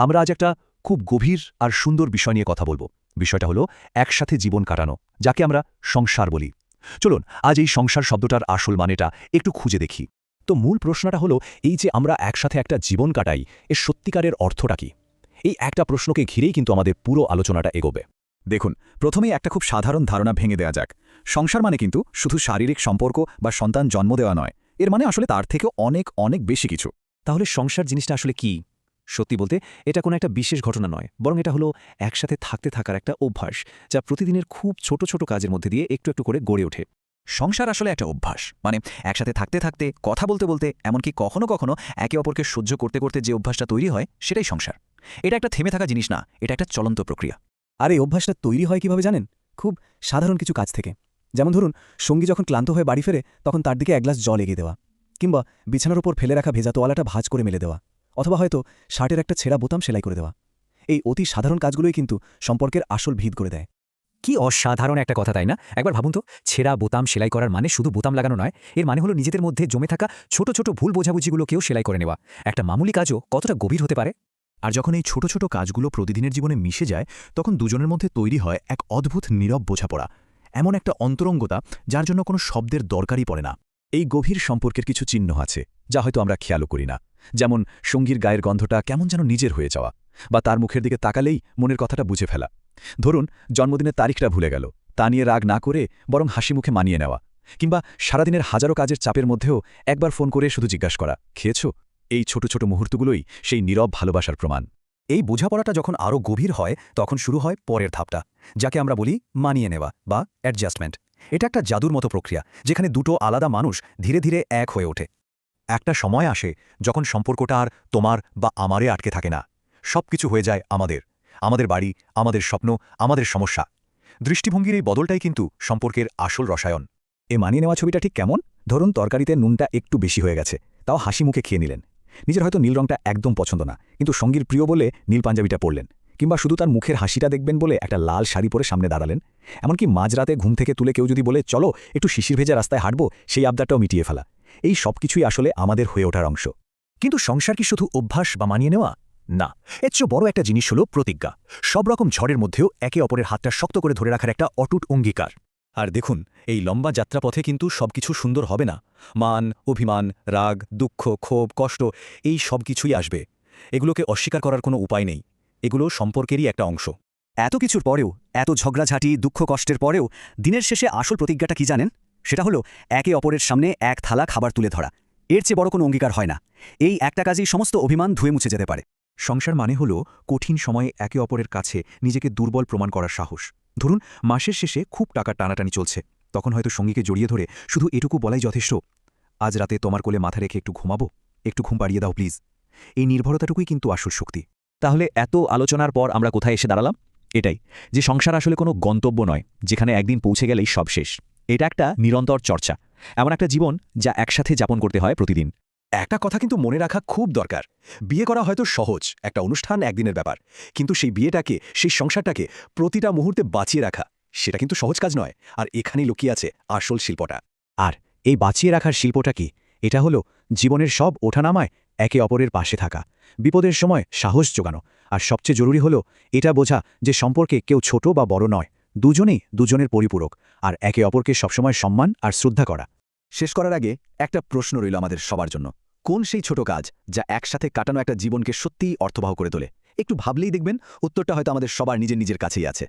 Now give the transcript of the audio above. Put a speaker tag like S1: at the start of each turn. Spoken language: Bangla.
S1: আমরা আজ একটা খুব গভীর আর সুন্দর বিষয় নিয়ে কথা বলবো। বিষয়টা হলো একসাথে জীবন কাটানো, যাকে আমরা সংসার বলি। চলুন আজ এই সংসার শব্দটার আসল মানেটা একটু খুঁজে দেখি। তো মূল প্রশ্নটা হলো, এই যে আমরা একসাথে একটা জীবন কাটাই, এর সত্যিকারের অর্থটা কি? এই একটা প্রশ্নকে ঘিরেই কিন্তু আমাদের পুরো আলোচনাটা এগোবে।
S2: দেখুন, প্রথমেই একটা খুব সাধারণ ধারণা ভেঙে দেওয়া যাক। সংসার মানে কিন্তু শুধু শারীরিক সম্পর্ক বা সন্তান জন্ম দেওয়া নয়, এর মানে আসলে তার থেকে অনেক অনেক বেশি কিছু।
S1: তাহলে সংসার জিনিসটা আসলে কি? সত্যি বলতে এটা কোনো একটা বিশেষ ঘটনা নয়, বরং এটা হলো একসাথে থাকতে থাকার একটা অভ্যাস, যা প্রতিদিনের খুব ছোট ছোট কাজের মধ্যে দিয়ে একটু একটু করে গড়ে ওঠে।
S2: সংসার আসলে একটা অভ্যাস, মানে একসাথে থাকতে থাকতে, কথা বলতে বলতে, এমনকি কখনো কখনো একে অপরকে সহ্য করতে করতে যে অভ্যাসটা তৈরি হয়, সেটাই সংসার। এটা একটা থেমে থাকা জিনিস না, এটা একটা চলন্ত প্রক্রিয়া।
S3: আর এই অভ্যাসটা তৈরি হয় কিভাবে জানেন? খুব সাধারণ কিছু কাজ থেকে। যেমন ধরুন, সঙ্গী যখন ক্লান্ত হয়ে বাড়ি ফেরে, তখন তার দিকে এক গ্লাস জল এগিয়ে দেওয়া, কিংবা বিছানার উপর ফেলে রাখা ভেজা তোয়ালাটা ভাঁজ করে মেলে দেওয়া, অথবা হয়তো শার্টের একটা ছেঁড়া বোতাম সেলাই করে দেওয়া। এই অতি সাধারণ কাজগুলোই কিন্তু সম্পর্কের আসল ভিত করে দেয়।
S4: কি অসাধারণ একটা কথা, তাই না? একবার ভাবুন তো, ছেঁড়া বোতাম সেলাই করার মানে শুধু বোতাম লাগানো নয়, এর মানে হলো নিজেদের মধ্যে জমে থাকা ছোট ছোট ভুল বোঝাবুঝিগুলোকেও সেলাই করে নেওয়া। একটা মামুলি কাজও কতটা গভীর হতে পারে।
S1: আর যখন এই ছোট ছোট কাজগুলো প্রতিদিনের জীবনে মিশে যায়, তখন দুজনের মধ্যে তৈরি হয় এক অদ্ভুত নীরব বোঝাপড়া, এমন একটা অন্তরঙ্গতা যার জন্য কোনো শব্দের দরকারই পড়ে না। এই গভীর সম্পর্কের কিছু চিহ্ন আছে, যা হয়তো আমরা খেয়ালও করি না। যেমন সঙ্গীর গায়ের গন্ধটা কেমন যেন নিজের হয়ে যাওয়া, বা তার মুখের দিকে তাকালেই মনের কথাটা বুঝে ফেলা। ধরুন, জন্মদিনের তারিখটা ভুলে গেল, তা নিয়ে রাগ না করে বরং হাসি মুখে মানিয়ে নেওয়া। কিংবা সারাদিনের হাজারো কাজের চাপের মধ্যেও একবার ফোন করে শুধু জিজ্ঞাসা করা, খেয়েছ? এই ছোট ছোট মুহূর্তগুলোই সেই নীরব ভালোবাসার প্রমাণ।
S4: এই বোঝাপড়াটা যখন আরও গভীর হয়, তখন শুরু হয় পরের ধাপটা, যাকে আমরা বলি মানিয়ে নেওয়া বা অ্যাডজাস্টমেন্ট। এটা একটা জাদুর মতো প্রক্রিয়া, যেখানে দুটো আলাদা মানুষ ধীরে ধীরে এক হয়ে ওঠে।
S1: একটা সময় আসে যখন সম্পর্কটা আর তোমার বা আমারে আটকে থাকে না, সবকিছু হয়ে যায় আমাদের। আমাদের বাড়ি, আমাদের স্বপ্ন, আমাদের সমস্যা। দৃষ্টিভঙ্গির এই বদলটাই কিন্তু সম্পর্কের আসল রসায়ন।
S3: এ মানিয়ে নেওয়া ছবিটা ঠিক কেমন? ধরুন, তরকারিতে নুনটা একটু বেশি হয়ে গেছে, তাও হাসি মুখে খেয়ে নিলেন। নিজের হয়তো নীল রংটা একদম পছন্দ না, কিন্তু সঙ্গীর প্রিয় বলে নীল পাঞ্জাবিটা পরলেন। কিংবা শুধু তার মুখের হাসিটা দেখবেন বলে একটা লাল শাড়ি পরে সামনে দাঁড়ালেন। এমনকি মাঝরাতে ঘুম থেকে তুলে কেউ যদি বলে, চলো একটু শিশির ভেজা রাস্তায় হাঁটবো, সেই আবদারটাও মিটিয়ে ফেলা। এই সব কিছুই আসলে আমাদের হয়ে ওঠার অংশ।
S1: কিন্তু সংসার কি শুধু অভ্যাস বা মানিয়ে নেওয়া? না, এর চেয়ে বড় একটা জিনিস হলো প্রতিজ্ঞা। সব রকম ঝড়ের মধ্যেও একে অপরের হাতটা শক্ত করে ধরে রাখার একটা অটুট অঙ্গীকার। আর দেখুন, এই লম্বা যাত্রাপথে কিন্তু সবকিছু সুন্দর হবে না। মান, অভিমান, রাগ, দুঃখ, ক্ষোভ, কষ্ট, এই সব কিছুই আসবে। এগুলোকে অস্বীকার করার কোনো উপায় নেই। এগুলো সম্পর্কেরই একটা অংশ।
S4: এত কিছুর পরেও, এত ঝগড়াঝাঁটি, দুঃখ কষ্টের পরেও দিনের শেষে আসল প্রতিজ্ঞাটা কি জানেন? সেটা হলো একে অপরের সামনে এক থালা খাবার তুলে ধরা। এর চেয়ে বড় কোনো অঙ্গীকার হয় না। এই একটা কাজেই সমস্ত অভিমান ধুয়ে মুছে যেতে পারে।
S1: সংসার মানে হলো কঠিন সময়ে একে অপরের কাছে নিজেকে দুর্বল প্রমাণ করার সাহস। ধরুন, মাসের শেষে খুব টাকার টানাটানি চলছে, তখন হয়তো সঙ্গীকে জড়িয়ে ধরে শুধু এটুকু বলাই যথেষ্ট, আজ রাতে তোমার কোলে মাথা রেখে একটু ঘুমাবো, একটু ঘুম পাড়িয়ে দাও প্লিজ। এই নির্ভরতাটুকুই কিন্তু আসল শক্তি। তাহলে এত আলোচনার পর আমরা কোথায় এসে দাঁড়ালাম? এটাই, যে সংসার আসলে কোনো গন্তব্য নয়, যেখানে একদিন পৌঁছে গেলেই সব শেষ। এটা একটা নিরন্তর চর্চা, এমন একটা জীবন যা একসাথে যাপন করতে হয় প্রতিদিন। একটা কথা কিন্তু মনে রাখা খুব দরকার, বিয়ে করা হয়তো সহজ, একটা অনুষ্ঠান, একদিনের ব্যাপার। কিন্তু সেই বিয়েটাকে, সেই সংসারটাকে প্রতিটা মুহূর্তে বাঁচিয়ে রাখা, সেটা কিন্তু সহজ কাজ নয়। আর এখানেই লুকিয়ে আছে আসল শিল্পটা। আর এই বাঁচিয়ে রাখার শিল্পটা কি? এটা হলো জীবনের সব ওঠানামায় একে অপরের পাশে থাকা, বিপদের সময় সাহস জোগানো। আর সবচেয়ে জরুরি হলো এটা বোঝা যে সম্পর্কে কেউ ছোট বা বড় নয়, দুজনেই দুজনের পরিপূরক, আর একে অপরকে সবসময় সম্মান আর শ্রদ্ধা করা।
S2: শেষ করার আগে একটা প্রশ্ন রইল আমাদের সবার জন্য। কোন সেই ছোট কাজ যা একসাথে কাটানো একটা জীবনকে সত্যিই অর্থবহ করে তোলে? একটু ভাবলেই দেখবেন উত্তরটা হয়তো আমাদের সবার নিজের নিজের কাছেই আছে।